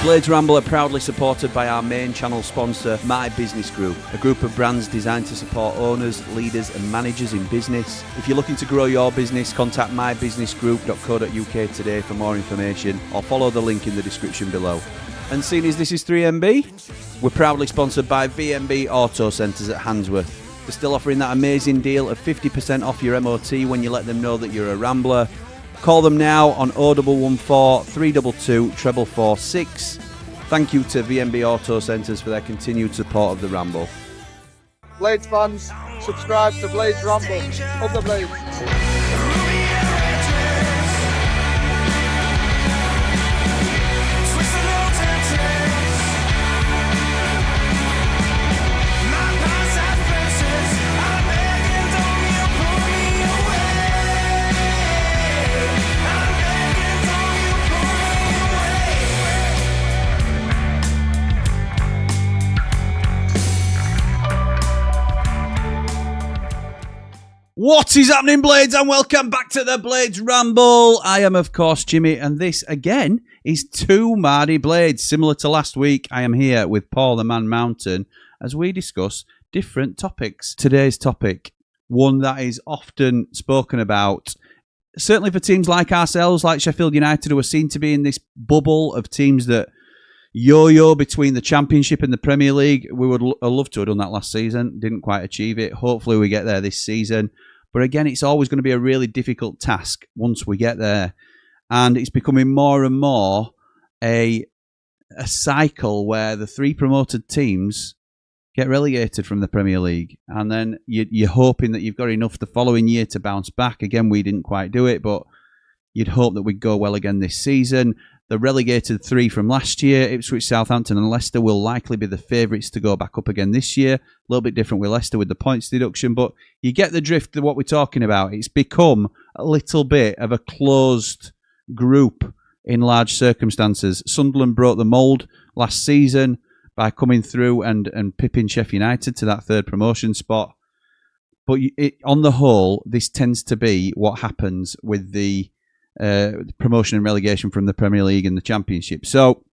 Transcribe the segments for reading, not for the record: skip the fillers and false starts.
Blades Ramble are proudly supported by our main channel sponsor, My Business Group, a group of brands designed to support owners, leaders and managers in business. If you're looking to grow your business, contact mybusinessgroup.co.uk today for more information or follow the link in the description below. And seeing as this is 3MB, we're proudly sponsored by VMB Auto Centres at Handsworth. They're still offering that amazing deal of 50% off your MOT when you let them know that you're a Rambler. Call them now on 0114 322 4446. Thank you to VMB Auto Centres for their continued support of the Ramble. Blades fans, subscribe to Blades Ramble. Up the Blades. What is happening, Blades, and welcome back to the Blades Ramble. I am, of course, Jimmy, and this, again, is two Mardy Blades. Similar to last week, I am here with Paul the Man Mountain as we discuss different topics. Today's topic, one that is often spoken about, certainly for teams like ourselves, like Sheffield United, who are seen to be in this bubble of teams that yo-yo between the Championship and the Premier League. We would love to have done that last season. Didn't quite achieve it. Hopefully we get there this season. But again, it's always going to be a really difficult task once we get there. And it's becoming more and more a cycle where the three promoted teams get relegated from the Premier League. And then you're hoping that you've got enough the following year to bounce back. Again, we didn't quite do it, but you'd hope that we'd go well again this season. The relegated three from last year, Ipswich, Southampton and Leicester, will likely be the favourites to go back up again this year. A little bit different with Leicester with the points deduction, but you get the drift of what we're talking about. It's become a little bit of a closed group in large circumstances. Sunderland broke the mould last season by coming through and pipping Sheffield United to that third promotion spot. But on the whole, this tends to be what happens with the promotion and relegation from the Premier League and the Championship. So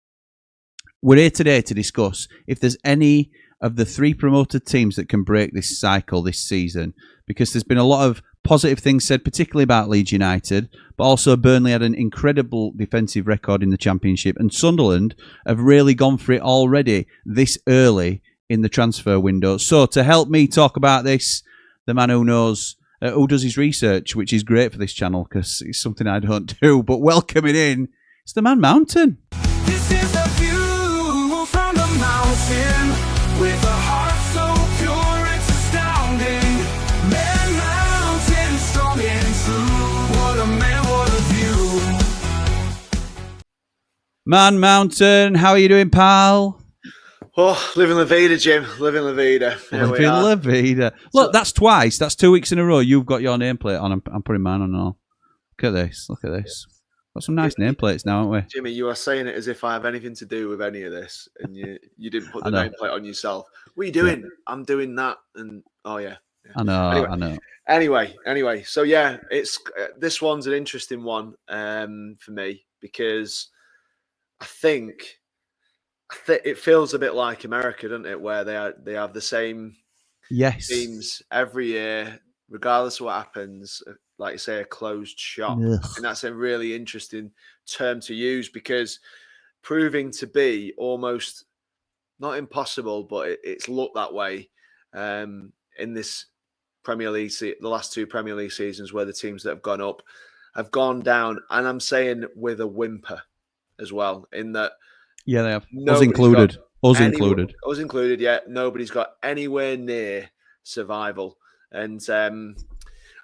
we're here today to discuss if there's any of the three promoted teams that can break this cycle this season, because there's been a lot of positive things said, particularly about Leeds United, but also Burnley had an incredible defensive record in the Championship, and Sunderland have really gone for it already this early in the transfer window. So to help me talk about this, the man who knows who does his research, which is great for this channel because it's something I don't do. But welcoming in, it's the Man Mountain. This is the view from the mountain with a heart so pure it's astounding. Man Mountain, strong and true. What a man, what a view. Man Mountain, how are you doing, pal? Oh, living la vida, Jim. Living la vida. Living la vida. Look, that's twice. That's 2 weeks in a row. You've got your nameplate on. I'm putting mine on now. Look at this. Look at this. Got some nice nameplates now, haven't we? Jimmy, you are saying it as if I have anything to do with any of this, and you didn't put the nameplate on yourself. What are you doing? Yeah. I'm doing that, and oh yeah. I know. Anyway, I know. Anyway. So yeah, it's this one's an interesting one for me because I think it feels a bit like America, doesn't it? Where they have the same teams every year, regardless of what happens. Like you say, a closed shop. Ugh. And that's a really interesting term to use because proving to be almost not impossible, but it's looked that way in this Premier League, the last two Premier League seasons where the teams that have gone up have gone down. And I'm saying with a whimper as well, in that. Yeah, they have. Us included. Us included, yeah. Nobody's got anywhere near survival. And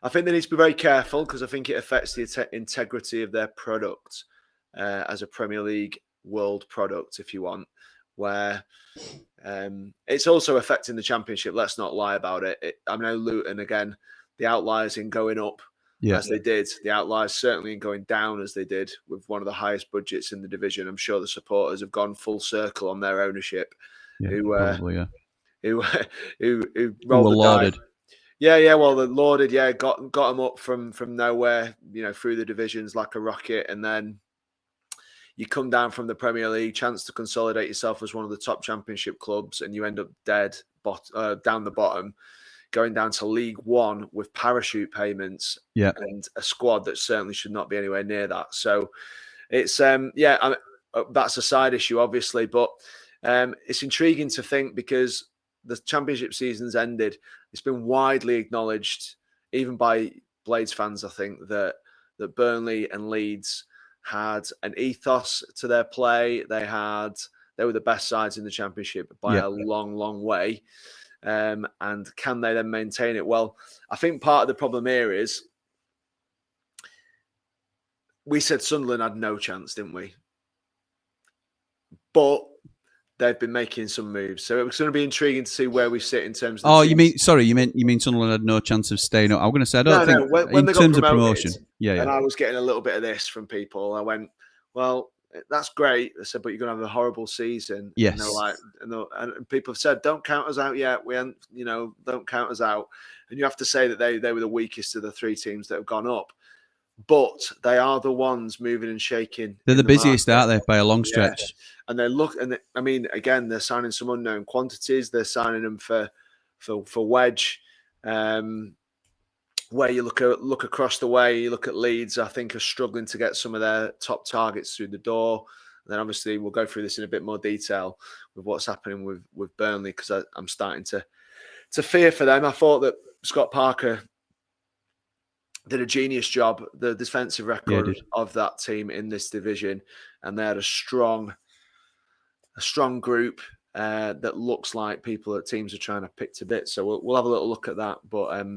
I think they need to be very careful because I think it affects the integrity of their product as a Premier League world product, if you want, where it's also affecting the Championship. Let's not lie about it. I know Luton, again, the outliers in going up as they did. The outliers certainly in going down as they did with one of the highest budgets in the division. I'm sure the supporters have gone full circle on their ownership who rolled the lauded. dice. Yeah. Well, the lauded, got them up from nowhere, through the divisions like a rocket, and then, you come down from the Premier League, chance to consolidate yourself as one of the top Championship clubs, and you end up dead down the bottom, going down to League One with parachute payments and a squad that certainly should not be anywhere near that. So it's that's a side issue, obviously, but it's intriguing to think because the Championship season's ended. It's been widely acknowledged, even by Blades fans, I think, that Burnley and Leeds had an ethos to their play. They were the best sides in the Championship by a long, long way. And can they then maintain it? Well, I think part of the problem here is we said Sunderland had no chance, didn't we? But they've been making some moves, so it's going to be intriguing to see where we sit in terms of. You mean Sunderland had no chance of staying up? I'm going to say I don't think when they got terms promoted, of promotion. And I was getting a little bit of this from people. I went, well, that's great. I said, but you're going to have a horrible season. Yes. And they're like, and people have said, don't count us out yet. We haven't, don't count us out. And you have to say that they were the weakest of the three teams that have gone up. But they are the ones moving and shaking. They're the busiest, aren't they, by a long stretch? Yeah. And again, they're signing some unknown quantities. They're signing them for Wedge. Where you look across the way, you look at Leeds, I think are struggling to get some of their top targets through the door. And then obviously we'll go through this in a bit more detail with what's happening with Burnley, because I'm starting to fear for them. I thought that Scott Parker did a genius job, the defensive record of that team in this division, and they had a strong group that looks like teams are trying to pick to bits. So we'll have a little look at that. But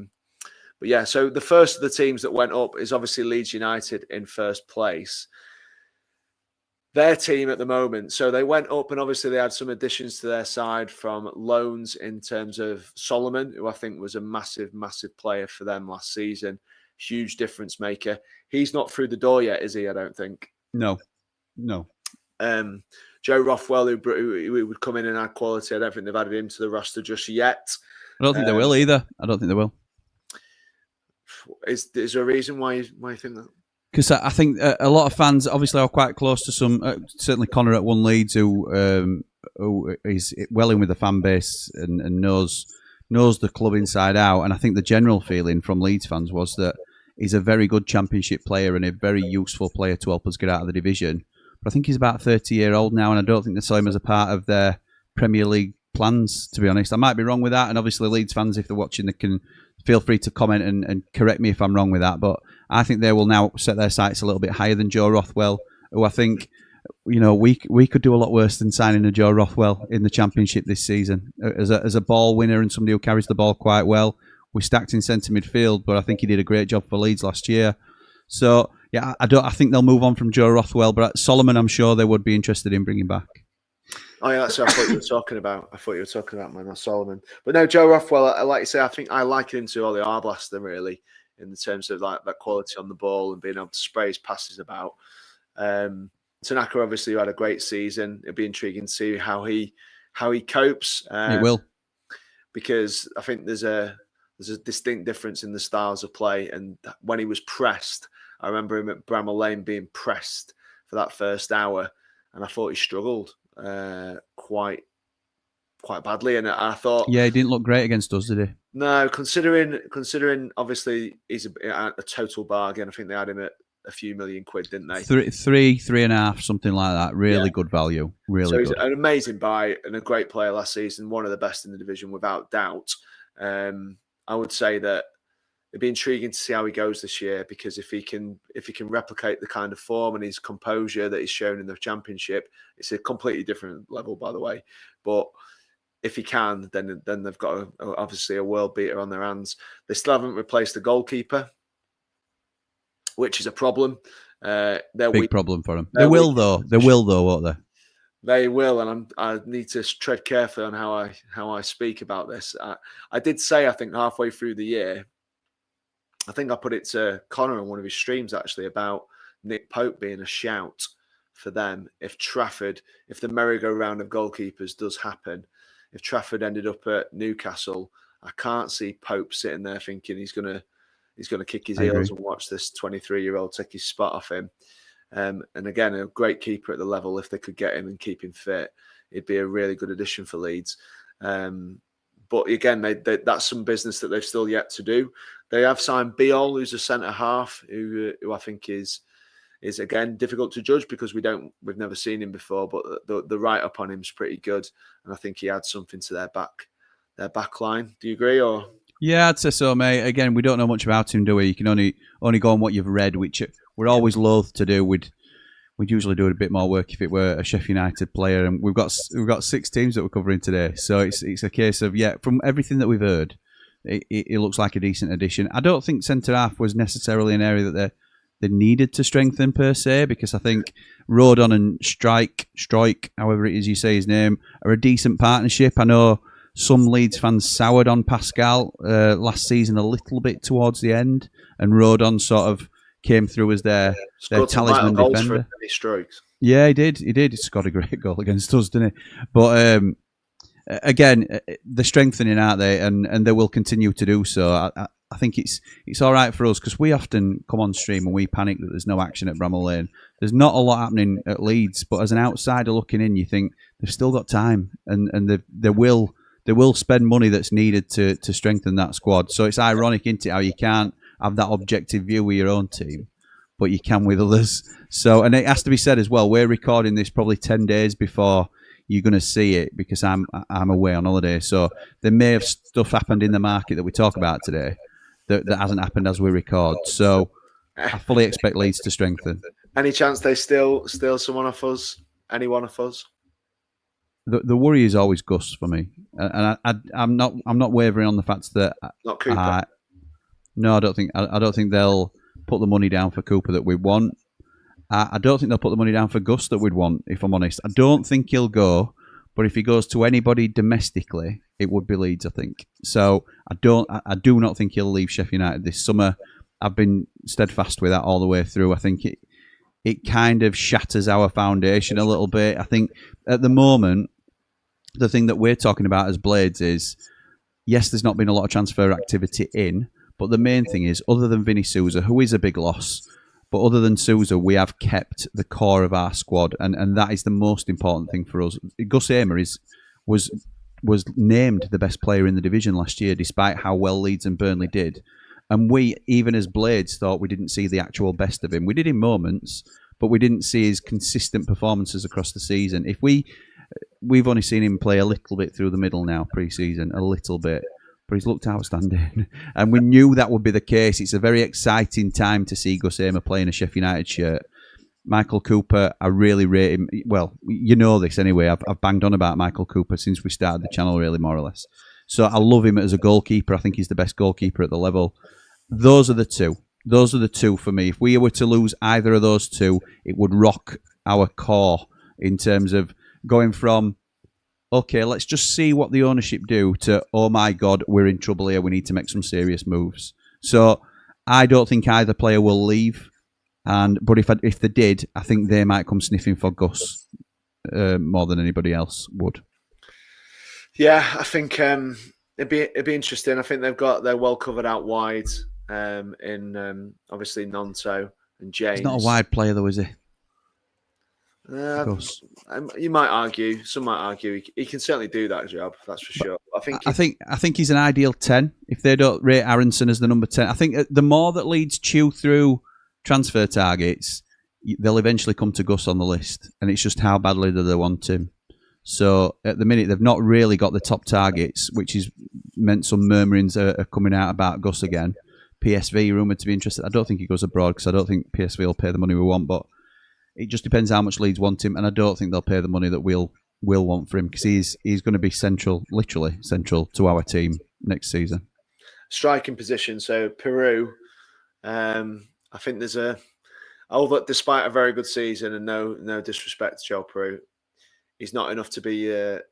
yeah, so the first of the teams that went up is obviously Leeds United in first place. Their team at the moment, so they went up, and obviously they had some additions to their side from loans in terms of Solomon, who I think was a massive, massive player for them last season. Huge difference maker. He's not through the door yet, is he? I don't think. No. Joe Rothwell, who would come in and add quality, I don't think they've added him to the roster just yet. I don't think they will either. I don't think they will. Is there a reason why you think that? Because I think a lot of fans obviously are quite close to some. Certainly, Connor at One Leeds, who is well in with the fan base and knows the club inside out. And I think the general feeling from Leeds fans was that he's a very good Championship player and a very useful player to help us get out of the division. But I think he's about 30-year-old now, and I don't think they saw him as a part of their Premier League plans, to be honest. I might be wrong with that, and obviously Leeds fans, if they're watching, they can feel free to comment and correct me if I'm wrong with that. But I think they will now set their sights a little bit higher than Joe Rothwell, who I think, we could do a lot worse than signing a Joe Rothwell in the Championship this season. As a ball winner and somebody who carries the ball quite well. We stacked in centre midfield, but I think he did a great job for Leeds last year. So yeah, I think they'll move on from Joe Rothwell, but Solomon, I'm sure they would be interested in bringing back. Oh yeah, that's what I thought you were talking about. Man, not Solomon. But no, Joe Rothwell, like you say, I think I like him to Ollie Arblaster really, in terms of like that quality on the ball and being able to spray his passes about. Tanaka obviously had a great season. It'll be intriguing to see how he copes. It will, because I think there's a distinct difference in the styles of play. And when he was pressed, I remember him at Bramall Lane being pressed for that first hour, and I thought he struggled quite badly. And I thought, yeah, he didn't look great against us, did he? No, considering obviously he's a total bargain. I think they had him at a few million quid, didn't they? 3.5, something like that. Really good value. Really good. He's an amazing buy and a great player last season. One of the best in the division, without doubt. I would say that it'd be intriguing to see how he goes this year, because if he can replicate the kind of form and his composure that he's shown in the Championship, it's a completely different level, by the way. But if he can, then they've got obviously a world beater on their hands. They still haven't replaced the goalkeeper, which is a problem. Big problem for them. They will though, won't they? They will, and I need to tread carefully on how I speak about this. I did say, I think halfway through the year, I think I put it to Connor on one of his streams actually, about Nick Pope being a shout for them if the merry-go-round of goalkeepers does happen. If Trafford ended up at Newcastle, I can't see Pope sitting there thinking he's gonna kick his heels and watch this 23-year-old take his spot off him. And again, a great keeper at the level. If they could get him and keep him fit, it'd be a really good addition for Leeds. But again, that's some business that they've still yet to do. They have signed Biol, who's a centre half, who I think is again difficult to judge because we've never seen him before. But the write up on him is pretty good, and I think he adds something to their back line. Do you agree? Or yeah, I'd say so, mate. Again, we don't know much about him, do we? You can only go on what you've read, which we're always loath to do. We'd usually do a bit more work if it were a Sheffield United player, and we've got 6 teams that we're covering today. So it's a case of, from everything that we've heard, it looks like a decent addition. I don't think centre half was necessarily an area that they needed to strengthen per se, because I think Rodon and Strike, however it is you say his name, are a decent partnership. I know some Leeds fans soured on Pascal last season a little bit towards the end, and Rodon sort of came through as their talisman defender. Yeah, he did. He scored a great goal against us, didn't he? But again, they're strengthening, aren't they? And they will continue to do so. I think it's all right for us, because we often come on stream and we panic that there's no action at Bramall Lane. There's not a lot happening at Leeds, but as an outsider looking in, you think they've still got time, and they will spend money that's needed to strengthen that squad. So it's ironic, isn't it, how you can't have that objective view with your own team, but you can with others. So, and it has to be said as well, we're recording this probably 10 days before you're going to see it, because I'm away on holiday. So there may have stuff happened in the market that we talk about today that hasn't happened as we record. So I fully expect Leeds to strengthen. Any chance they steal someone off us? Any one of us? The worry is always Gus for me, and I'm not wavering on the fact that not Cooper. No, I don't think they'll put the money down for Cooper that we want. I don't think they'll put the money down for Gus that we'd want, if I'm honest. I don't think he'll go, but if he goes to anybody domestically, it would be Leeds, I think. So I do not think he'll leave Sheffield United this summer. I've been steadfast with that all the way through. I think it kind of shatters our foundation a little bit. I think at the moment, the thing that we're talking about as Blades is, yes, there's not been a lot of transfer activity in, but the main thing is, other than Vinny Souza, who is a big loss, but other than Souza, we have kept the core of our squad, and that is the most important thing for us. Gus Amer was named the best player in the division last year, despite how well Leeds and Burnley did. And we, even as Blades, thought we didn't see the actual best of him. We did in moments, but we didn't see his consistent performances across the season. We've only seen him play a little bit through the middle now, pre-season, a little bit. But he's looked outstanding. And we knew that would be the case. It's a very exciting time to see Gus Amer playing a Sheffield United shirt. Michael Cooper, I really rate him. Well, you know this anyway. I've banged on about Michael Cooper since we started the channel, really, more or less. So I love him as a goalkeeper. I think he's the best goalkeeper at the level. Those are the two. Those are the two for me. If we were to lose either of those two, it would rock our core in terms of going from, okay, let's just see what the ownership do, to, oh my God, we're in trouble here, we need to make some serious moves. So I don't think either player will leave, but if they did, I think they might come sniffing for Gus more than anybody else would. Yeah, I think it'd be interesting. I think they're well covered out wide in obviously Nonto and James. He's not a wide player though, is he? You might argue. Some might argue he can certainly do that job. That's for sure. I think he's an ideal 10. If they don't rate Aronson as the number 10, I think the more that Leeds chew through transfer targets, they'll eventually come to Gus on the list, and it's just how badly do they want him. So at the minute, they've not really got the top targets, which is meant some murmurings are coming out about Gus again. PSV rumoured to be interested. I don't think he goes abroad, because I don't think PSV will pay the money we want, but it just depends how much Leeds want him, and I don't think they'll pay the money that we'll want for him, because he's going to be literally central to our team next season. Striking position. So Peru, I think there's although despite a very good season, and no disrespect to Joe Peru, he's not enough to be your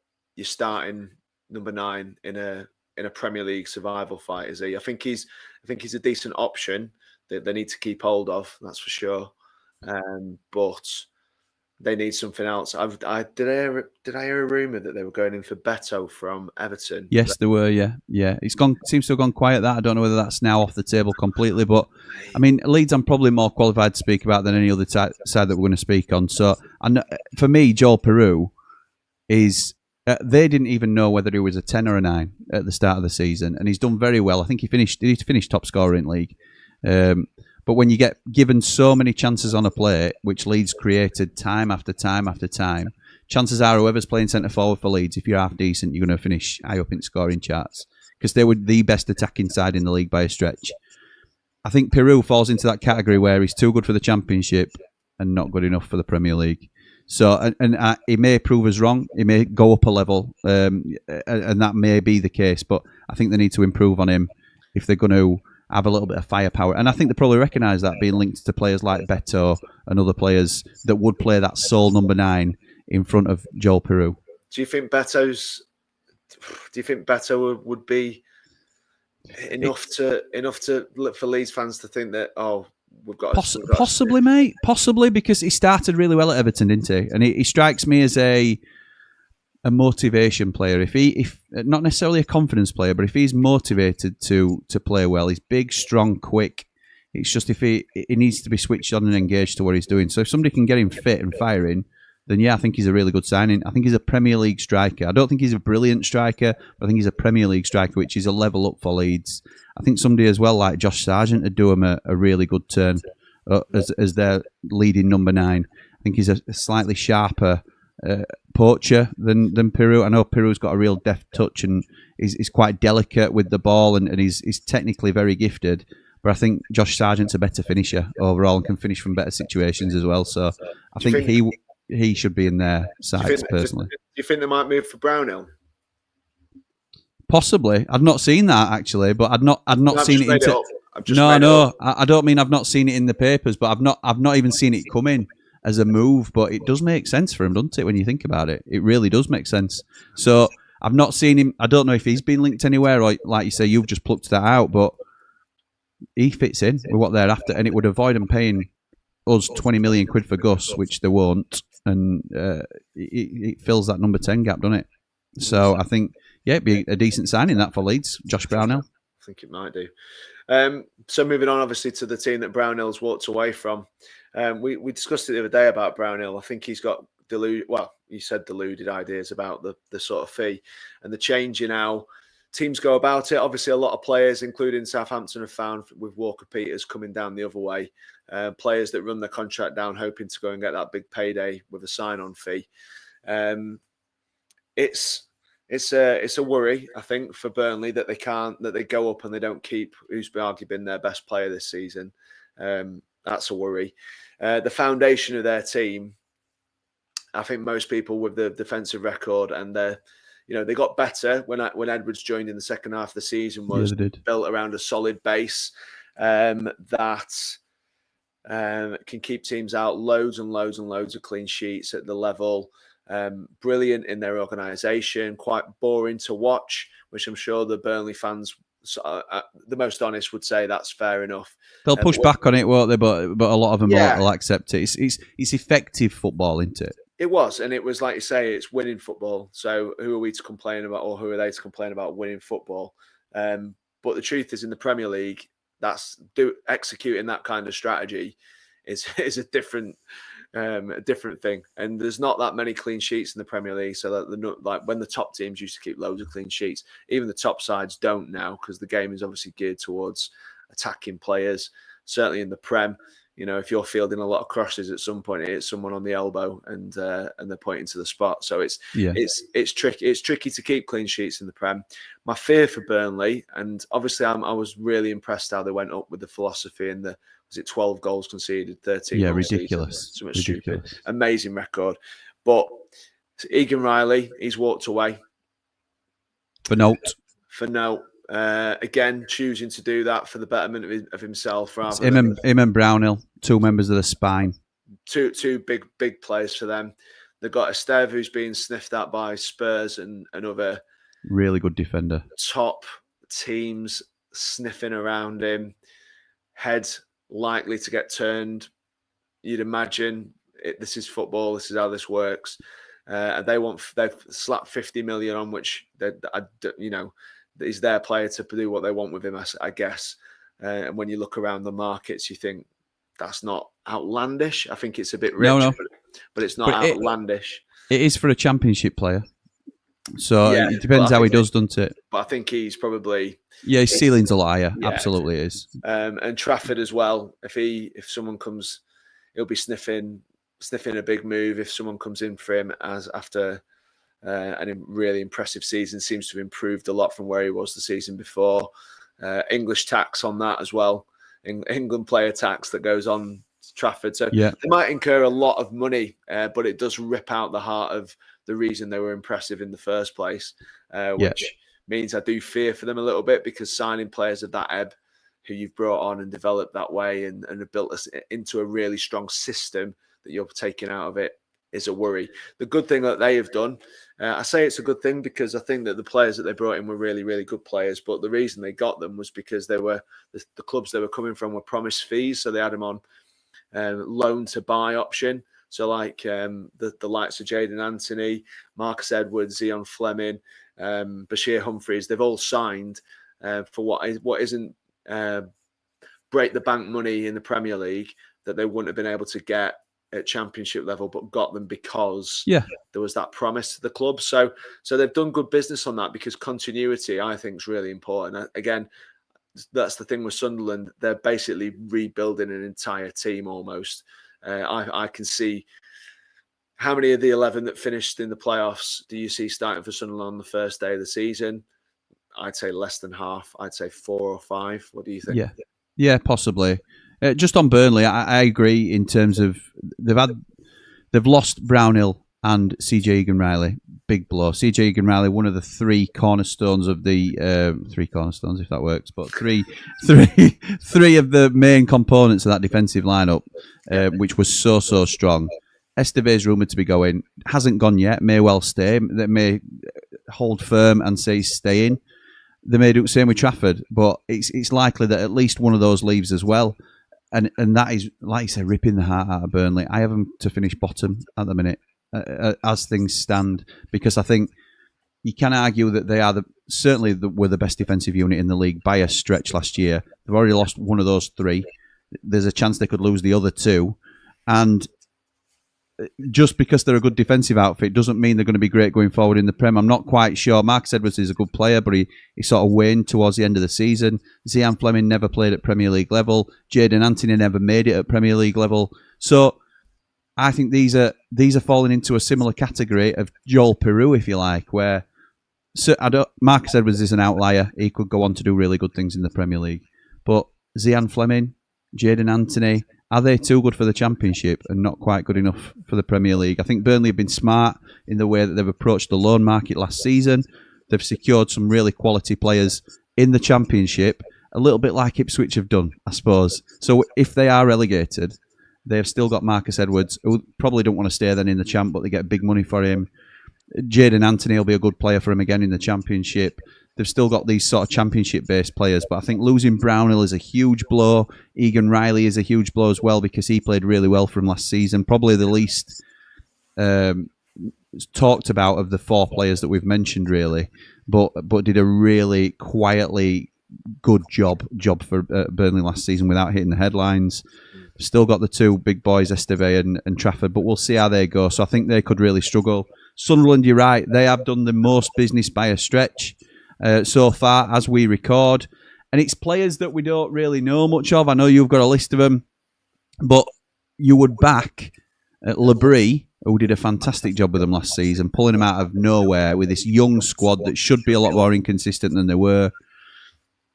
starting number 9 in a Premier League survival fight, is he? I think he's a decent option that they need to keep hold of. That's for sure. But they need something else. Did I hear a rumor that they were going in for Beto from Everton? Yes, there were. Yeah. It's gone. Seems to have gone quiet. That I don't know whether that's now off the table completely. But I mean, Leeds, I'm probably more qualified to speak about than any other side that we're going to speak on. So, and for me, Joel Peru is. They didn't even know whether he was a 10 or a 9 at the start of the season, and he's done very well. I think he finished top scorer in league. But when you get given so many chances on a play, which Leeds created time after time after time, chances are whoever's playing centre forward for Leeds, if you're half decent, you're going to finish high up in scoring charts because they were the best attacking side in the league by a stretch. I think Peru falls into that category where he's too good for the Championship and not good enough for the Premier League. So, and he may prove us wrong. He may go up a level, and that may be the case. But I think they need to improve on him if they're going to have a little bit of firepower. And I think they probably recognise that being linked to players like Beto and other players that would play that sole number 9 in front of Joel Peru. Do you think Beto would be enough for Leeds fans to think that we've got possibly, mate, possibly because he started really well at Everton, didn't he? And he strikes me as a motivation player. If not necessarily a confidence player, but if he's motivated to play well, he's big, strong, quick. It's just if he needs to be switched on and engaged to what he's doing. So if somebody can get him fit and firing, then yeah, I think he's a really good signing. I think he's a Premier League striker. I don't think he's a brilliant striker, but I think he's a Premier League striker, which is a level up for Leeds. I think somebody as well like Josh Sargent would do him a really good turn as their leading number 9. I think he's a slightly sharper poacher than Peru. I know Peru's got a real deft touch and he's quite delicate with the ball and he's technically very gifted. But I think Josh Sargent's a better finisher overall and can finish from better situations as well. So I think he should be in their sides personally. Do you think they might move for Brownhill? Possibly. I've not seen that actually, but I've not seen it. I don't mean I've not seen it in the papers, but I've not even seen it come in as a move. But it does make sense for him, doesn't it? When you think about it, it really does make sense. So I've not seen him. I don't know if he's been linked anywhere, or like you say, you've just plucked that out. But he fits in with what they're after, and it would avoid them paying us 20 million quid for Gus, which they won't, and it fills that number 10 gap, doesn't it? So I think, yeah, it'd be a decent signing that for Leeds, Josh Brownhill. I think it might do. So moving on, obviously, to the team that Brownhill's walked away from. We discussed it the other day about Brownhill. I think he's got deluded ideas about the sort of fee and the change in how teams go about it. Obviously, a lot of players, including Southampton, have found with Walker Peters coming down the other way, players that run their contract down, hoping to go and get that big payday with a sign-on fee. It's a worry, I think, for Burnley that they go up and they don't keep who's arguably been their best player this season. That's a worry. The foundation of their team, I think most people with the defensive record and they got better when Edwards joined in the second half of the season, was built around a solid base that can keep teams out loads and loads and loads of clean sheets at the level. Brilliant in their organisation, quite boring to watch, which I'm sure the Burnley fans, the most honest, would say that's fair enough. They'll push back on it, won't they? But a lot of them will accept it. It's effective football, isn't it? It was, and it was like you say, it's winning football. So who are we to complain about, or who are they to complain about winning football? But the truth is, in the Premier League, executing that kind of strategy is a different thing. And there's not that many clean sheets in the Premier League. So that like when the top teams used to keep loads of clean sheets, even the top sides don't now, because the game is obviously geared towards attacking players. Certainly in the Prem, if you're fielding a lot of crosses, at some point it hits someone on the elbow and they're pointing to the spot. So it's tricky. It's tricky to keep clean sheets in the Prem. My fear for Burnley, and obviously I was really impressed how they went up with the philosophy and was it 12 goals conceded, 13? Yeah, ridiculous. So much stupid. Amazing record. But Egan Riley, he's walked away. For note. Again, choosing to do that for the betterment of himself. Rather him and Brownhill, two members of the spine. Two big players for them. They've got Esteve, who's being sniffed at by Spurs and other really good defender. Top teams sniffing around him. Head likely to get turned, you'd imagine, this is football. This is how this works. And they've slapped 50 million on, which is their player to do what they want with him, I guess. And when you look around the markets, you think that's not outlandish. I think it's a bit rich, No. But it's not outlandish. It is for a championship player. So it depends how he does, doesn't it? But I think he's probably... Yeah, his ceiling's a lot higher. Yeah. Absolutely is. And Trafford as well. If someone comes, he'll be sniffing a big move if someone comes in for him after a really impressive season. Seems to have improved a lot from where he was the season before. English tax on that as well. England player tax that goes on Trafford. So they might incur a lot of money, but it does rip out the heart of the reason they were impressive in the first place, which means I do fear for them a little bit, because signing players of that ebb who you've brought on and developed that way and have built us into a really strong system that you're taking out of it is a worry. The good thing that they have done, I say it's a good thing because I think that the players that they brought in were really, really good players, but the reason they got them was because they were the clubs they were coming from were promised fees, so they had them on loan to buy option. So like the likes of Jadon Anthony, Marcus Edwards, Zion Fleming, Bashir Humphreys, they've all signed for what isn't break the bank money in the Premier League that they wouldn't have been able to get at championship level, but got them because there was that promise to the club. So they've done good business on that, because continuity, I think, is really important. Again, that's the thing with Sunderland. They're basically rebuilding an entire team almost. I can see how many of the 11 that finished in the playoffs do you see starting for Sunderland on the first day of the season? I'd say less than half. I'd say 4 or 5. What do you think? Yeah, possibly. Just on Burnley, I agree in terms of they've lost Brownhill and CJ Egan-Riley. Big blow. CJ Egan-Riley, one of the 3 cornerstones of the 3 cornerstones, if that works, but three of the main components of that defensive lineup, which was so strong. Esteve's rumoured to be going. Hasn't gone yet. May well stay. They may hold firm and say he's staying. They may do the same with Trafford, but it's likely that at least one of those leaves as well. And that is, like you say, ripping the heart out of Burnley. I have them to finish bottom at the minute, as things stand, because I think you can argue that they are were the best defensive unit in the league by a stretch last year. They've already lost one of those 3. There's a chance they could lose the other 2, and just because they're a good defensive outfit doesn't mean they're going to be great going forward in the Prem. I'm not quite sure. Marcus Edwards is a good player, but he sort of waned towards the end of the season. Zion Fleming never played at Premier League level. Jadon Anthony never made it at Premier League level. So I think these are falling into a similar category of Joel Peru, if you like, where Marcus Edwards is an outlier. He could go on to do really good things in the Premier League. But Zion Fleming, Jadon Anthony, are they too good for the Championship and not quite good enough for the Premier League? I think Burnley have been smart in the way that they've approached the loan market last season. They've secured some really quality players in the Championship, a little bit like Ipswich have done, I suppose. So if they are relegated, they've still got Marcus Edwards, who probably don't want to stay then in the Champ, but they get big money for him. Jadon Anthony will be a good player for him again in the Championship. They've still got these sort of Championship-based players, but I think losing Brownhill is a huge blow. Egan-Riley is a huge blow as well, because he played really well for him last season. Probably the least talked about of the 4 players that we've mentioned, really, but did a really quietly good job for Burnley last season without hitting the headlines. Still got the 2 big boys, Esteve and Trafford, but we'll see how they go. So I think they could really struggle. Sunderland, you're right, they have done the most business by a stretch so far as we record, and it's players that we don't really know much of. I know you've got a list of them, but you would back Labrie, who did a fantastic job with them last season, pulling them out of nowhere with this young squad that should be a lot more inconsistent than they were,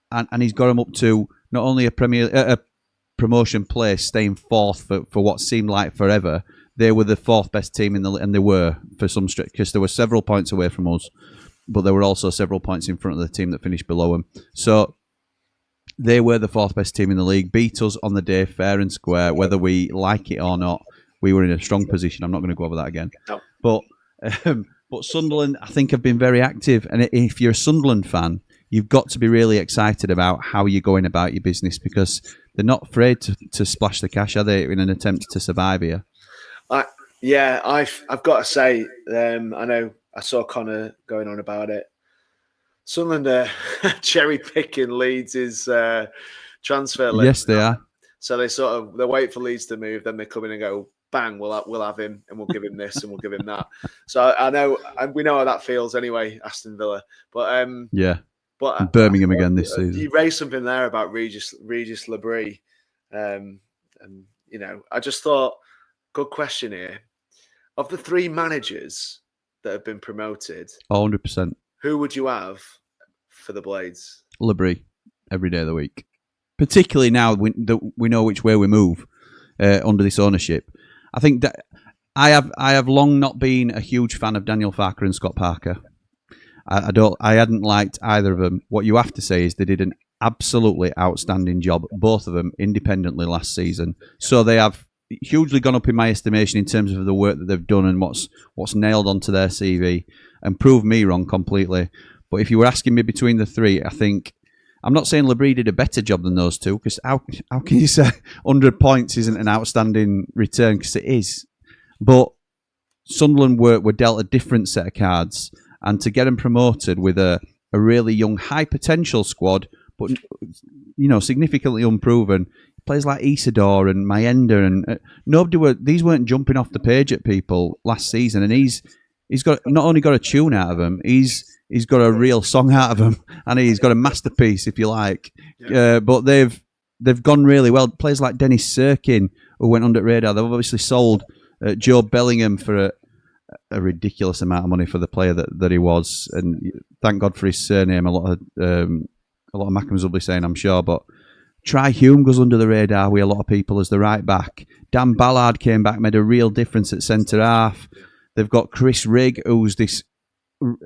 and he's got them up to not only a promotion place, staying 4th for what seemed like forever. They were the 4th best team and they were for some stretch, because there were several points away from us, but there were also several points in front of the team that finished below them. So they were the 4th best team in the league, beat us on the day fair and square, whether we like it or not. We were in a strong position. I'm not going to go over that again. No. But Sunderland, I think, have been very active. And if you're a Sunderland fan, you've got to be really excited about how you're going about your business, because they're not afraid to splash the cash, are they, in an attempt to survive here? I've got to say, I know I saw Connor going on about it. Sunderland are cherry picking Leeds' transfer list. Yes, they are. So they wait for Leeds to move, then they come in and go, bang, we'll have him, and we'll give him this and we'll give him that. So I know, and we know how that feels anyway, Aston Villa. But Yeah. but Birmingham again this season. You raised something there about Regis Labrie, and I just thought, good question here. Of the 3 managers that have been promoted, 100%. who would you have for the Blades? Labrie, every day of the week. Particularly now we know which way we move under this ownership. I think that I have long not been a huge fan of Daniel Farker and Scott Parker. I hadn't liked either of them. What you have to say is they did an absolutely outstanding job, both of them independently last season. So they have hugely gone up in my estimation in terms of the work that they've done and what's nailed onto their CV, and proved me wrong completely. But if you were asking me between the 3, I think I'm not saying Labrie did a better job than those 2, because how can you say 100 points isn't an outstanding return? Because it is. But Sunderland were dealt a different set of cards, and to get them promoted with a really young, high potential squad, but significantly unproven, players like Isidore and Mayenda and these weren't jumping off the page at people last season, and he's got not only got a tune out of them, he's got a real song out of them, and he's got a masterpiece, if you like. Yeah. But they've gone really well. Players like Dennis Sirkin, who went under the radar, they've obviously sold Joe Bellingham for a ridiculous amount of money for the player that he was, and thank God for his surname. A lot of Mackhams will be saying, I'm sure, but Try Hume goes under the radar with a lot of people as the right back. Dan Ballard came back, made a real difference at centre half. They've got Chris Rigg, who's this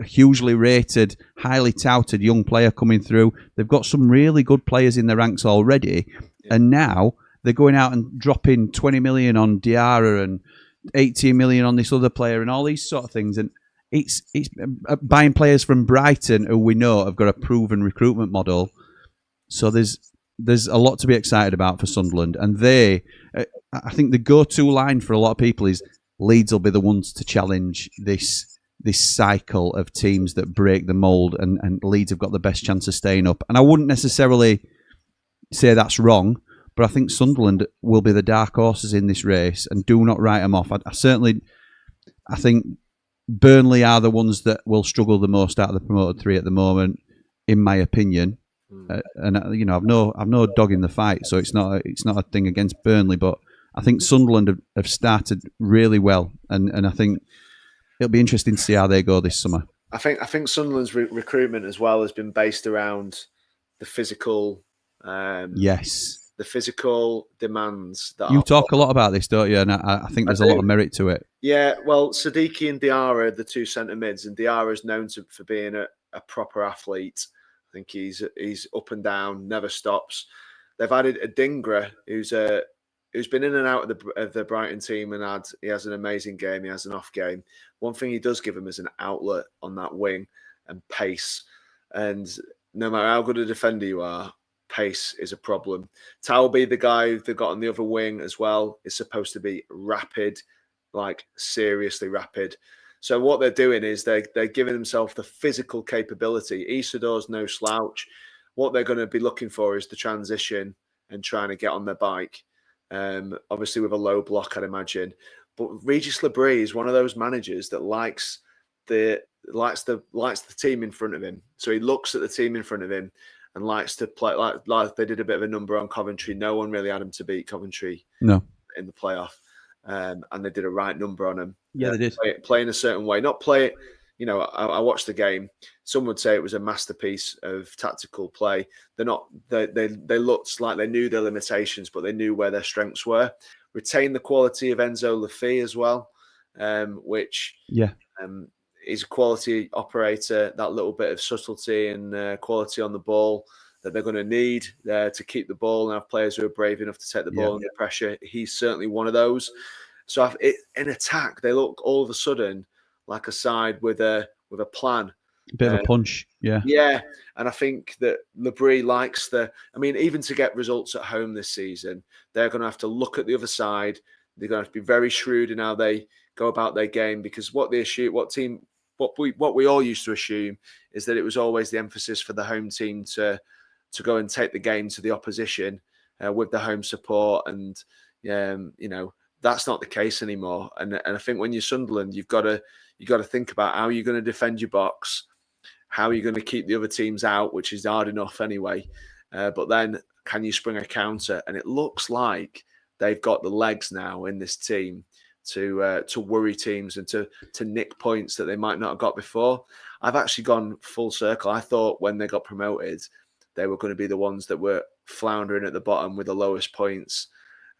hugely rated, highly touted young player coming through. They've got some really good players in their ranks already, and now they're going out and dropping 20 million on Diarra and 18 million on this other player and all these sort of things. And it's buying players from Brighton, who we know have got a proven recruitment model. So there's a lot to be excited about for Sunderland, and I think the go-to line for a lot of people is Leeds will be the ones to challenge this cycle of teams that break the mould, and Leeds have got the best chance of staying up. And I wouldn't necessarily say that's wrong, but I think Sunderland will be the dark horses in this race, and do not write them off. I think Burnley are the ones that will struggle the most out of the promoted 3 at the moment, in my opinion. And I've no dog in the fight, so it's not a thing against Burnley, but I think Sunderland have started really well, and I think it'll be interesting to see how they go this summer. I think Sunderland's recruitment as well has been based around the physical. Yes, the physical demands that you talk a lot about this, don't you? And I think there's a lot of merit to it. Yeah, well, Siddiqui and Diarra are the 2 centre mids, and Diarra is known for being a proper athlete. I think he's up and down, never stops. They've added a Dingra, who's been in and out of the Brighton team, and he has an amazing game. He has an off game. One thing he does give him is an outlet on that wing and pace. And no matter how good a defender you are, pace is a problem. Talby, the guy they've got on the other wing as well, is supposed to be rapid, like seriously rapid. So what they're doing is they're giving themselves the physical capability. Isidore's no slouch. What they're going to be looking for is the transition and trying to get on their bike. Obviously with a low block, I'd imagine. But Regis Labrie is one of those managers that likes the team in front of him. So he looks at the team in front of him and likes to play like they did a bit of a number on Coventry. No one really had him to beat Coventry in the playoff. And they did a right number on him. Yeah, they did. Play in a certain way. Not play it, I watched the game. Some would say it was a masterpiece of tactical play. They're not. They looked like they knew their limitations, but they knew where their strengths were. Retain the quality of Enzo Lafay as well, which is a quality operator. That little bit of subtlety and quality on the ball that they're going to need to keep the ball and have players who are brave enough to take the ball under pressure. He's certainly one of those. So in attack, they look all of a sudden like a side with a plan. A bit of a punch, yeah. Yeah, and I think that Labrie likes even to get results at home this season, they're going to have to look at the other side, They're going to have to be very shrewd in how they go about their game, because what we all used to assume is that it was always the emphasis for the home team to go and take the game to the opposition with the home support, and that's not the case anymore. And I think when you're Sunderland, you've got to think about how you're going to defend your box, how you're going to keep the other teams out, which is hard enough anyway. But then can you spring a counter? And it looks like they've got the legs now in this team to worry teams and to nick points that they might not have got before. I've actually gone full circle. I thought when they got promoted, they were going to be the ones that were floundering at the bottom with the lowest points.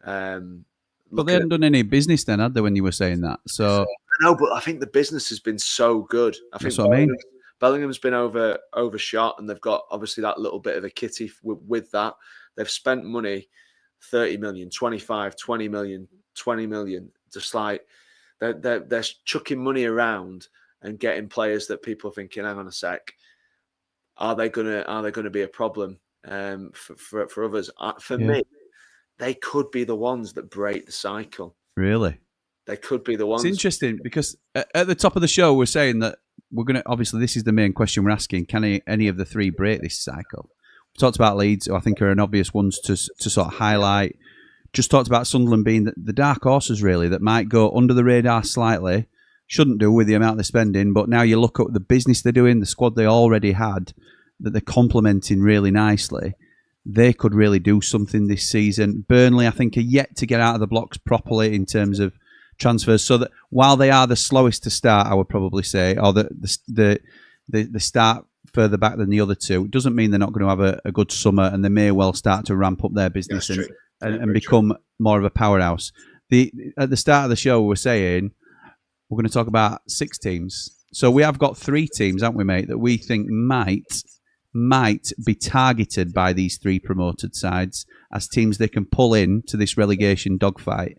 But they hadn't done any business then, had they, when you were saying that? So no, but I think the business has been so good. I think that's what I mean. Bellingham's been overshot, and they've got obviously that little bit of a kitty with that. They've spent money, 30 million, 25, 20 million, 20 million. Just like they're chucking money around and getting players that people are thinking, hang on a sec, are they gonna be a problem for others? For me, they could be the ones that break the cycle. Really? They could be the ones. It's interesting because at the top of the show, we're saying that we're going to, obviously, this is the main question we're asking. Can any of the three break this cycle? We talked about Leeds, who I think are an obvious ones to sort of highlight. Just talked about Sunderland being the dark horses, really, that might go under the radar slightly. Shouldn't do with the amount they're spending, but now you look at the business they're doing, the squad they already had, that they're complementing really nicely. They could really do something this season. Burnley, I think, are yet to get out of the blocks properly in terms of transfers. So that while they are the slowest to start, I would probably say, or the start further back than the other two, it doesn't mean they're not going to have a good summer, and they may well start to ramp up their business and become more of a powerhouse. At the start of the show, we were saying we're going to talk about 6 teams. So we have got 3 teams, haven't we, mate, that we think might be targeted by these 3 promoted sides as teams they can pull in to this relegation dogfight.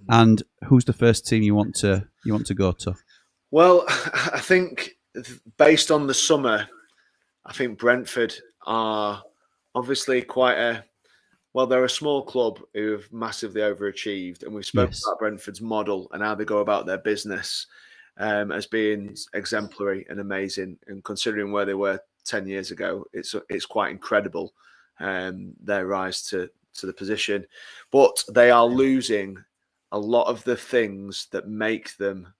And who's the first team you want to go to? Well, I think based on the summer, I think Brentford are obviously they're a small club who have massively overachieved, and we've spoken about Brentford's model and how they go about their business as being exemplary and amazing. And considering where they were 10 years ago, it's quite incredible their rise to the position. But they are losing a lot of the things that make them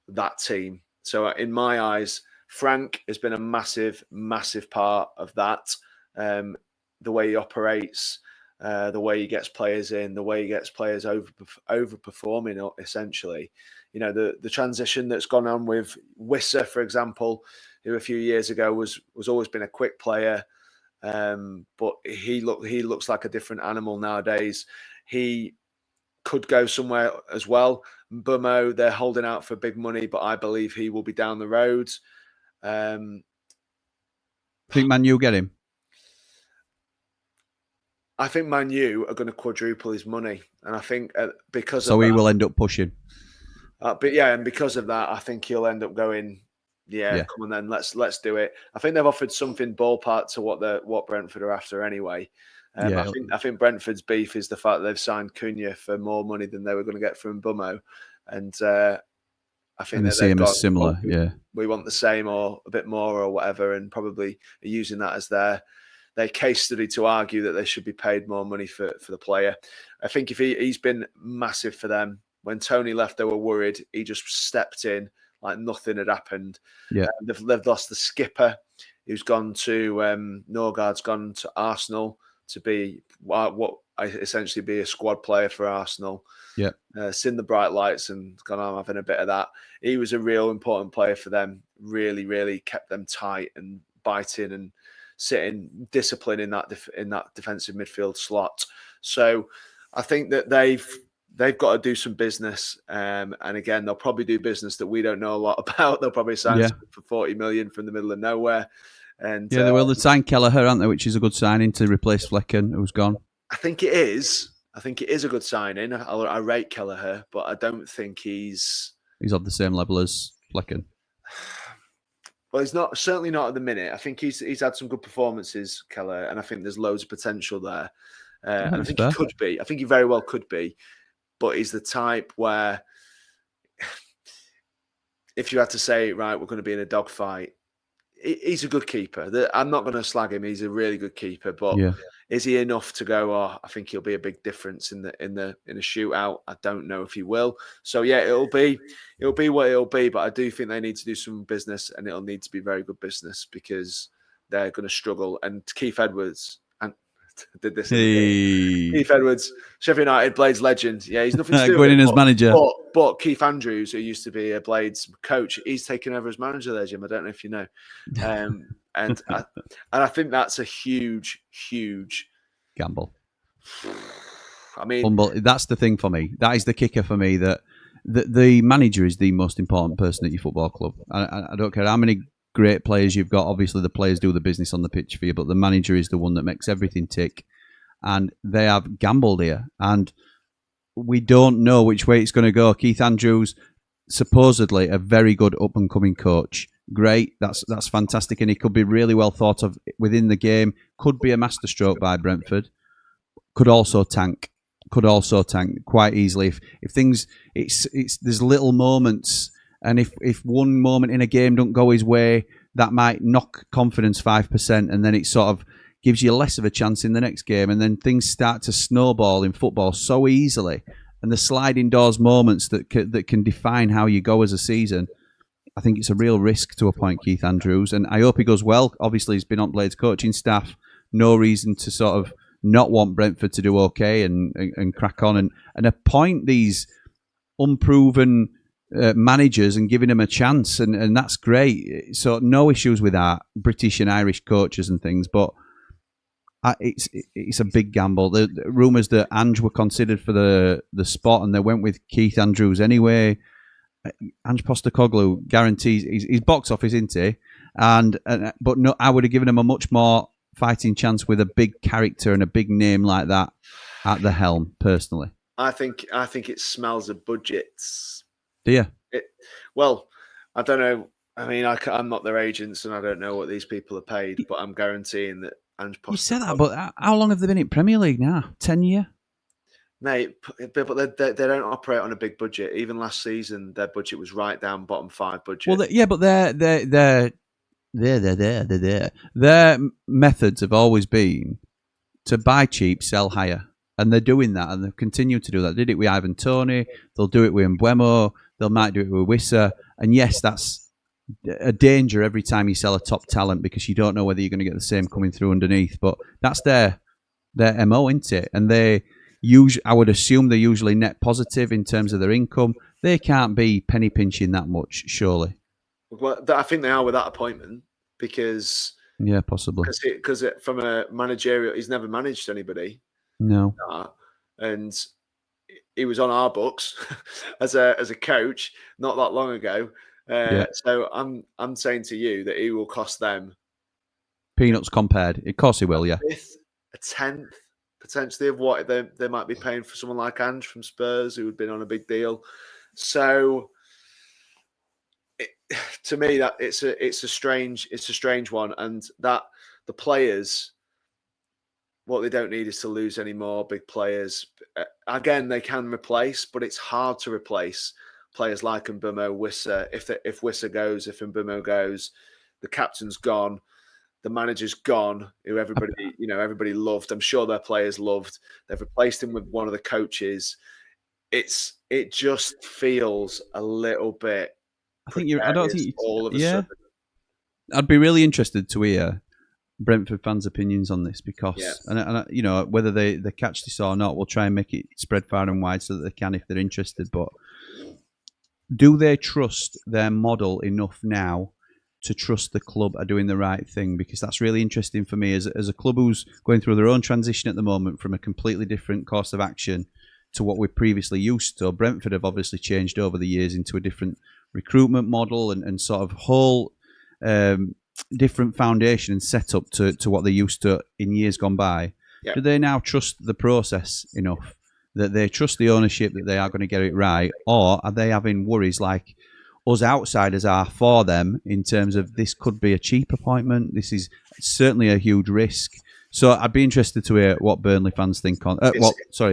that team. So in my eyes, Frank has been a massive, massive part of that. The way he operates, the way he gets players in, the way he gets players overperforming, essentially. You know, the transition that's gone on with Wissa, for example, who a few years ago was always been a quick player, but he looks like a different animal nowadays. He could go somewhere as well. Bumo, they're holding out for big money, but I believe he will be down the road. Think Man U get him? I think Man U are going to quadruple his money, and I think because so of he that, will end up pushing. And because of that, I think he'll end up going. Yeah, come on then, let's do it. I think they've offered something ballpark to what Brentford are after anyway. I think Brentford's beef is the fact that they've signed Cunha for more money than they were going to get from Bumo, and I think they see him as similar. We want the same or a bit more or whatever, and probably are using that as their case study to argue that they should be paid more money for the player. I think if he's been massive for them. When Tony left, they were worried. He just stepped in like nothing had happened. Yeah, they've lost the skipper, who's gone to Norgaard's gone to Arsenal to be what essentially be a squad player for Arsenal. Yeah, seen the bright lights and gone, I'm having a bit of that. He was a real important player for them. Really, really kept them tight and biting and sitting discipline in that defensive midfield slot. So I think that they've got to do some business, and again, they'll probably do business that we don't know a lot about. They'll probably sign for 40 million from the middle of nowhere. And they will sign Kelleher, aren't they? Which is a good signing to replace Flecken, who's gone. I think it is. I think it is a good signing. I rate Kelleher, but I don't think he's on the same level as Flecken. Well, he's not, certainly not at the minute. I think he's had some good performances, Kelleher, and I think there's loads of potential there. I think he could be. I think he very well could be. but he's the type where if you had to say, right, we're going to be in a dogfight, he's a good keeper. I'm not going to slag him. He's a really good keeper, but is he enough to go? Oh, I think he'll be a big difference in a shootout. I don't know if he will. So yeah, it'll be what it'll be. But I do think they need to do some business, and it'll need to be very good business because they're going to struggle. And Keith Edwards did this. Keith Edwards, Sheffield United, Blades legend. Yeah, he's nothing to do with going in as manager. But Keith Andrews, who used to be a Blades coach, he's taken over as manager there, Jim. I don't know if you know. And I think that's a huge gamble. I mean, that's the thing for me. That is the kicker for me. That the manager is the most important person at your football club. I don't care how many great players you've got. Obviously, the players do the business on the pitch for you, but the manager is the one that makes everything tick. And they have gambled here, and we don't know which way it's going to go. Keith Andrews, supposedly a very good up and coming coach. Great, that's fantastic, and he could be really well thought of within the game. Could be a masterstroke by Brentford. Could also tank quite easily if things. It's there's little moments. And if one moment in a game don't go his way, that might knock confidence 5%, and then it sort of gives you less of a chance in the next game. And then things start to snowball in football so easily. And the sliding doors moments that can define how you go as a season, I think it's a real risk to appoint Keith Andrews. And I hope he goes well. Obviously, he's been on Blades coaching staff. No reason to sort of not want Brentford to do okay and crack on and appoint these unproven managers and giving them a chance, and that's great. So no issues with that, British and Irish coaches and things, but it's a big gamble. The rumours that Ange were considered for the spot, and they went with Keith Andrews anyway. Ange Postecoglou guarantees he's box office, isn't he? But no, I would have given him a much more fighting chance with a big character and a big name like that at the helm. Personally, I think it smells of budgets. Do you? Well, I don't know. I mean, I'm not their agents, and I don't know what these people are paid. But I'm guaranteeing that Ange Postecoglou. You said that, but how long have they been in Premier League now? 10 years? Mate, but they don't operate on a big budget. Even last season, their budget was right down bottom 5 budget. Well, but their methods have always been to buy cheap, sell higher. And they're doing that, and they've continued to do that. They did it with Ivan Toney. They'll do it with Mbeumo. They might do it with Wissa. And yes, that's a danger every time you sell a top talent because you don't know whether you're going to get the same coming through underneath. But that's their MO, isn't it? And I would assume they're usually net positive in terms of their income. They can't be penny pinching that much, surely. Well, I think they are with that appointment because... Yeah, possibly. Because from a managerial... He's never managed anybody. No. And he was on our books as a coach not that long ago. So I'm saying to you that he will cost them peanuts compared. Of course he will, yeah. A tenth potentially of what they might be paying for someone like Ange from Spurs, who had been on a big deal. So to me, that it's a strange one, and that the players. What they don't need is to lose any more big players. Again, they can replace, but it's hard to replace players like Mbeumo, Wissa. If Wissa goes, if Mbeumo goes, the captain's gone, the manager's gone, who everybody loved. I'm sure their players loved. They've replaced him with one of the coaches. It just feels a little bit. I don't think all of a sudden. I'd be really interested to hear Brentford fans' opinions on this because, and whether they catch this or not, we'll try and make it spread far and wide so that they can if they're interested. But do they trust their model enough now to trust the club are doing the right thing? Because that's really interesting for me as a club who's going through their own transition at the moment from a completely different course of action to what we're previously used to. Brentford have obviously changed over the years into a different recruitment model and sort of whole different foundation and setup to what they used to in years gone by. Yeah. Do they now trust the process enough that they trust the ownership that they are going to get it right, or are they having worries like us outsiders are for them in terms of this could be a cheap appointment, this is certainly a huge risk, So I'd be interested to hear what Burnley fans think on.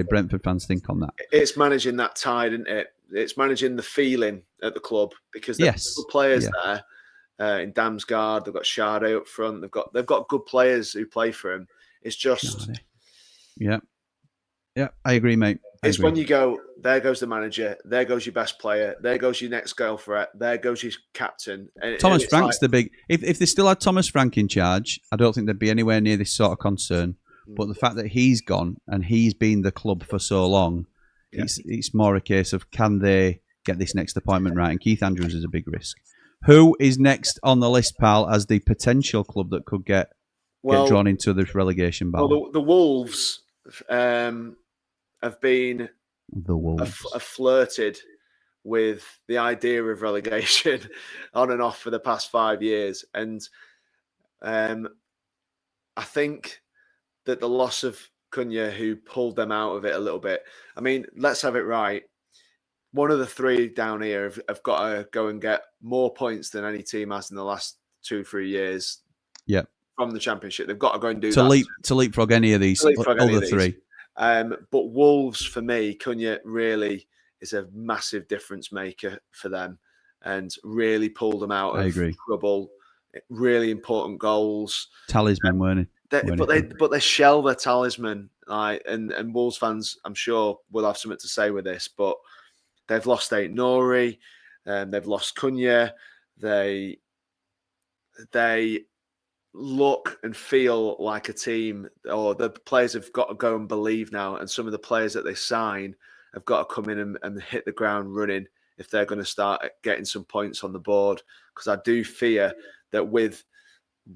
Brentford fans think on that. It's managing that tide, isn't it? It's managing the feeling at the club because there's good players there. In Damsgaard, they've got Sade up front. They've got good players who play for him. It's just, yeah, I agree, mate. When you go, there goes the manager, there goes your best player, there goes your next goal threat, there goes your captain. Thomas Frank's the big. If they still had Thomas Frank in charge, I don't think they'd be anywhere near this sort of concern. But the fact that he's gone and he's been the club for so long, it's more a case of can they get this next appointment right? And Keith Andrews is a big risk. Who is next on the list, pal, as the potential club that could get drawn into this relegation battle? Well, the Wolves have been flirted with the idea of relegation on and off for the past 5 years. And I think that the loss of Cunha, who pulled them out of it a little bit, I mean, let's have it right. One of the three down here have got to go and get more points than any team has in the last 2-3 years. Yeah, from the Championship, they've got to go and do that to leapfrog any of these other three. But Wolves, for me, Cunha really is a massive difference maker for them, and really pulled them out of trouble. Really important goals. Talisman, weren't it? But they shell their talisman. And Wolves fans, I'm sure, will have something to say with this, but. They've lost Aït-Nouri, they've lost Cunha. They look and feel like a team, or the players have got to go and believe now. And some of the players that they sign have got to come in and hit the ground running if they're going to start getting some points on the board. Because I do fear that with,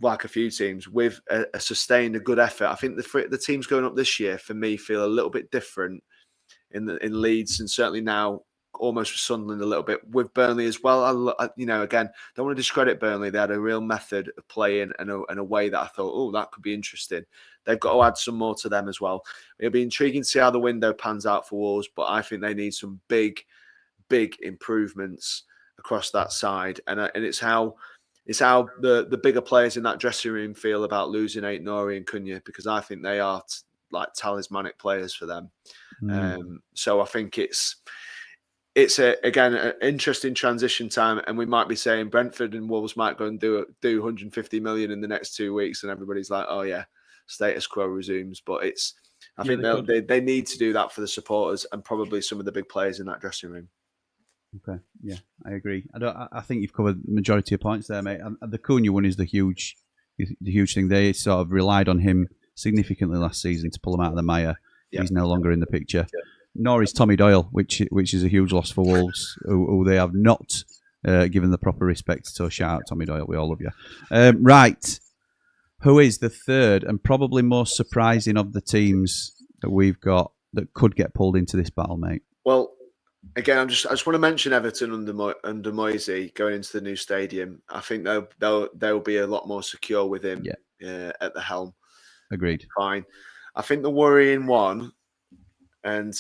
like a few teams, with a sustained, a good effort, I think the teams going up this year, for me, feel a little bit different in Leeds, and certainly now, almost with Sunderland a little bit, with Burnley as well. Again, don't want to discredit Burnley. They had a real method of playing and a way that I thought, oh, that could be interesting. They've got to add some more to them as well. It'll be intriguing to see how the window pans out for Wolves, but I think they need some big improvements across that side. And it's how the bigger players in that dressing room feel about losing Aït-Nouri and Cunha, because I think they are like talismanic players for them. So I think it's again an interesting transition time, and we might be saying Brentford and Wolves might go and do 150 million in the next 2 weeks, and everybody's like, oh yeah, status quo resumes. But I think they need to do that for the supporters and probably some of the big players in that dressing room. Okay, yeah, I agree. I think you've covered the majority of points there, mate. And the Cunha one is the huge thing. They sort of relied on him significantly last season to pull him out of the mire. Yeah. He's no longer in the picture. Yeah. Nor is Tommy Doyle, which is a huge loss for Wolves, who they have not given the proper respect. So shout out Tommy Doyle, we all love you. Right, who is the third and probably most surprising of the teams that we've got that could get pulled into this battle, mate? Well, again, I just want to mention Everton under Moisey going into the new stadium. I think they'll be a lot more secure with him at the helm. Agreed. Fine. I think the worrying one, and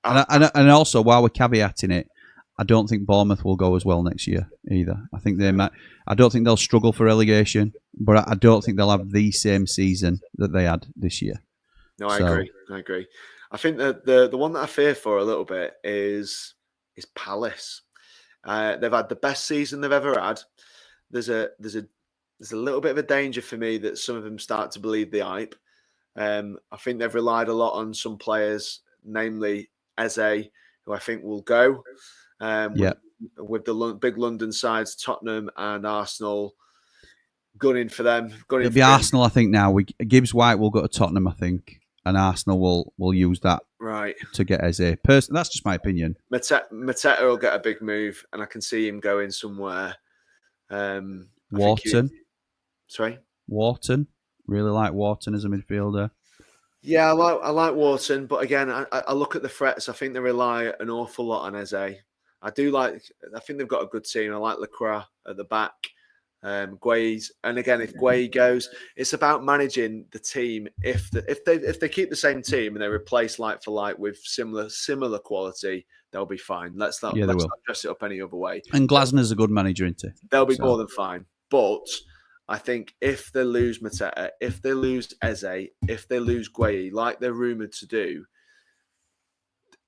also while we're caveating it, I don't think Bournemouth will go as well next year either. I think they might. I don't think they'll struggle for relegation, but I don't think they'll have the same season that they had this year. No, I agree. I think that the one that I fear for a little bit is Palace. They've had the best season they've ever had. There's a little bit of a danger for me that some of them start to believe the hype. I think they've relied a lot on some players, namely Eze, who I think will go. With the big London sides, Tottenham and Arsenal, gunning for them. It'll be Arsenal, I think, now. Gibbs White will go to Tottenham, I think, and Arsenal will use that to get Eze. That's just my opinion. Mateta will get a big move, and I can see him going somewhere. Wharton. Sorry? Wharton. Really like Wharton as a midfielder. Yeah, I like Wharton, but again, I look at the threats. I think they rely an awful lot on Eze. I think they've got a good team. I like Lacroix at the back, Guays, and again, if Guay goes, it's about managing the team. If they keep the same team and they replace like for like with similar quality, they'll be fine. Let's not dress it up any other way. And Glasner's a good manager, isn't he? They'll be more than fine, but I think if they lose Mateta, if they lose Eze, if they lose Gueye, like they're rumoured to do,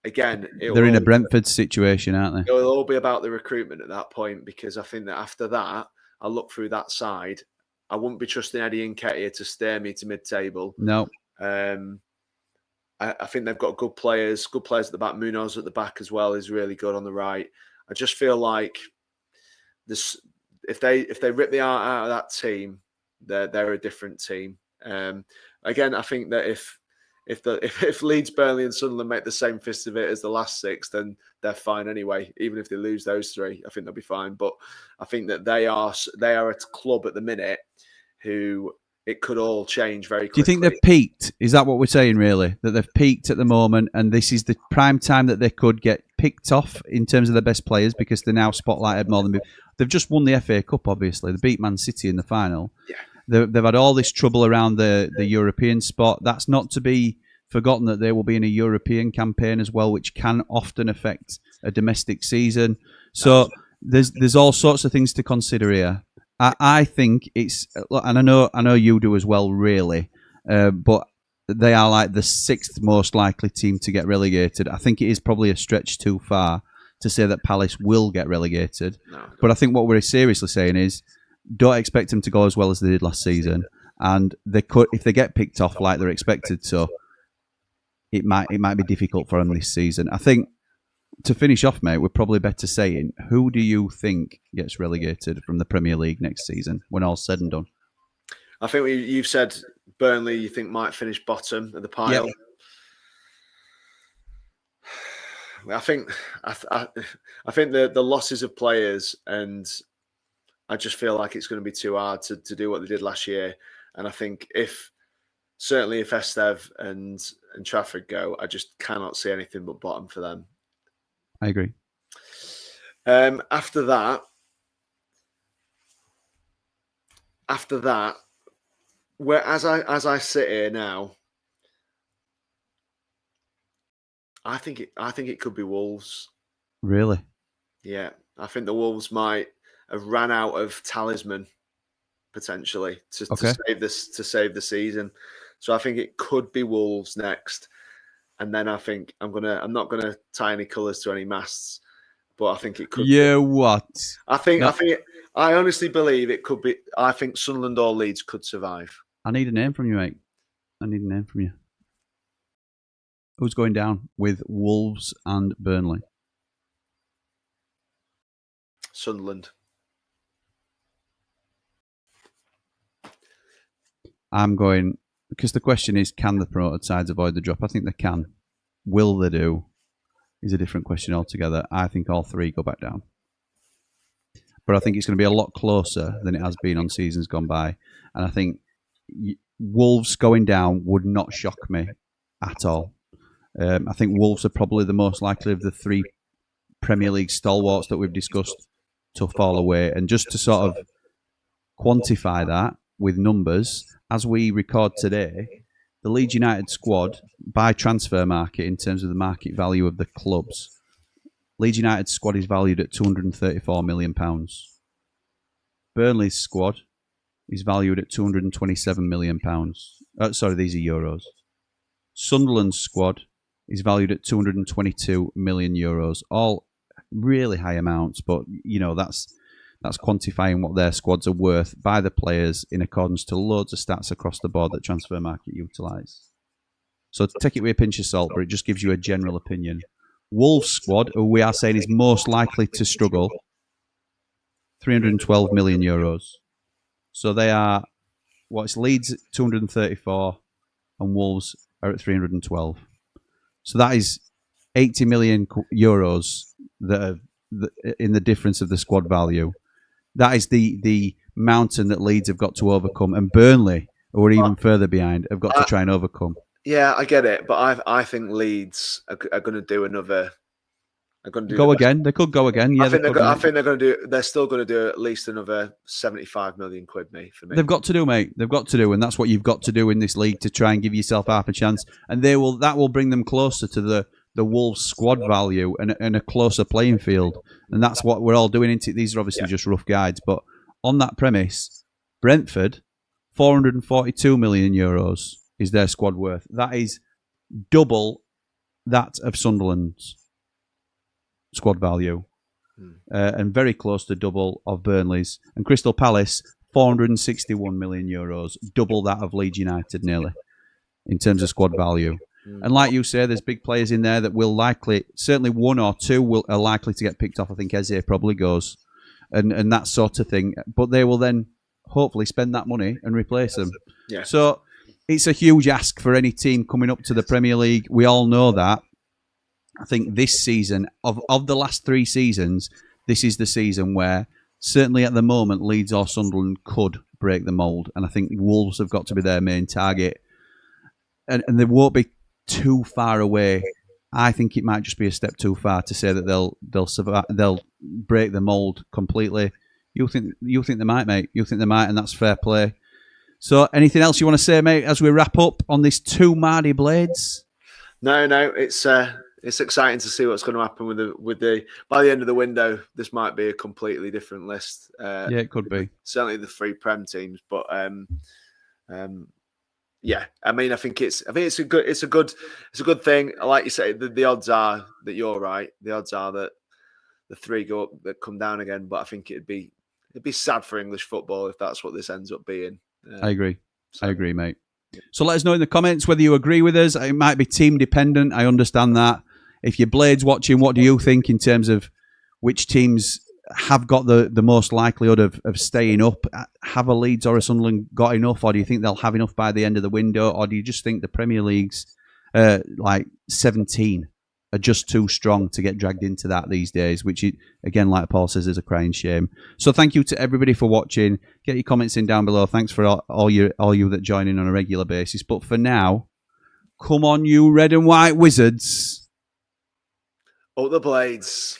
again, they're in a Brentford situation, aren't they? It'll all be about the recruitment at that point, because I think that after that, I look through that side. I wouldn't be trusting Eddie Nketiah to steer me to mid-table. No. I think they've got good players at the back. Munoz at the back as well is really good on the right. I just feel like this, if they rip the art out of that team, they're a different team. Again, I think that if Leeds, Burnley, and Sunderland make the same fist of it as the last 6, then they're fine anyway. Even if they lose those 3, I think they'll be fine. But I think that they are a club at the minute who it could all change very quickly. Do you think they've peaked? Is that what we're saying, really? That they've peaked at the moment, and this is the prime time that they could get picked off in terms of their best players, because they're now spotlighted more than before. They've just won the FA Cup, obviously. They beat Man City in the final. Yeah. They've had all this trouble around the European spot. That's not to be forgotten that they will be in a European campaign as well, which can often affect a domestic season. So there's all sorts of things to consider here. I think it's, and I know you do as well, really, but they are like the 6th most likely team to get relegated. I think it is probably a stretch too far to say that Palace will get relegated. No. But I think what we're seriously saying is, don't expect them to go as well as they did last season. And they could, if they get picked off like they're expected to, it might be difficult for them this season. I think, to finish off, mate, we're probably better saying, who do you think gets relegated from the Premier League next season when all's said and done? I think you've said Burnley, you think might finish bottom of the pile. Yep. I think the losses of players, and I just feel like it's going to be too hard to do what they did last year. And I think certainly if Esteve and Trafford go, I just cannot see anything but bottom for them. I agree. After that, where as I sit here now, I think it could be Wolves. Really? Yeah, I think the Wolves might have ran out of talisman potentially to save the season. So I think it could be Wolves next. And then I think I'm not gonna tie any colours to any masts, but I think it could. Yeah, what? I honestly believe it could be. I think Sunderland or Leeds could survive. I need a name from you, mate. I need a name from you. Who's going down with Wolves and Burnley? Sunderland. I'm going, because the question is, can the promoted sides avoid the drop? I think they can. Will they do? Is a different question altogether. I think all 3 go back down. But I think it's going to be a lot closer than it has been on seasons gone by. And I think Wolves going down would not shock me at all. I think Wolves are probably the most likely of the 3 Premier League stalwarts that we've discussed to fall away. And just to sort of quantify that with numbers, as we record today, the Leeds United squad, by transfer market in terms of the market value of the clubs, Leeds United's squad is valued at £234 million. Burnley's squad is valued at £227 million. Sorry, these are euros. Sunderland's squad is valued at €222 million. All really high amounts, but that's quantifying what their squads are worth by the players in accordance to loads of stats across the board that Transfer Market utilise. So take it with a pinch of salt, but it just gives you a general opinion. Wolves squad, who we are saying is most likely to struggle, €312 million. So they are, it's Leeds at 234 and Wolves are at 312. So that is €80 million that are in the difference of the squad value. That is the mountain that Leeds have got to overcome, and Burnley, who are even further behind, have got to try and overcome. Yeah, I get it, but I think Leeds are going to do another. They could go again. Yeah, I think they're going to do. They're still going to do at least another 75 million quid, for me. They've got to do, mate. They've got to do, and that's what you've got to do in this league to try and give yourself half a chance. And that will bring them closer to the Wolves squad value and a closer playing field. And that's what we're all doing. These are obviously just rough guides, but on that premise, Brentford, 442 million euros is their squad worth. That is double that of Sunderland's squad value, and very close to double of Burnley's. And Crystal Palace, 461 million euros, double that of Leeds United nearly in terms of squad value. And like you say, there's big players in there that will likely, certainly one or two are likely to get picked off. I think Eze probably goes, and that sort of thing. But they will then hopefully spend that money and replace them. Yeah. So it's a huge ask for any team coming up to the Premier League. We all know that. I think this season, of the last 3 seasons, this is the season where, certainly at the moment, Leeds or Sunderland could break the mould. And I think Wolves have got to be their main target. And they won't be too far away. I think it might just be a step too far to say that they'll survive, they'll break the mould completely. You think they might, mate? You think they might, and that's fair play. So, anything else you want to say, mate, as we wrap up on this 2 Mardy Blades? No, it's exciting to see what's going to happen with the by the end of the window. This might be a completely different list. Yeah, it could be. Certainly the 3 Prem teams, but yeah, I mean, I think it's a good thing. Like you say, the odds are that you're right. The odds are that the 3 go up, that come down again. But I think it'd be sad for English football if that's what this ends up being. I agree. I agree, mate. So let us know in the comments whether you agree with us. It might be team dependent. I understand that. If you're Blades watching, what do you think in terms of which teams have got the most likelihood of staying up? Have a Leeds or a Sunderland got enough, or do you think they'll have enough by the end of the window, or do you just think the Premier League's like 17 are just too strong to get dragged into that these days, which, again, like Paul says, is a crying shame. So thank you to everybody for watching. Get your comments in down below. Thanks for all you that join in on a regular basis. But for now, come on, you red and white wizards. Up the Blades.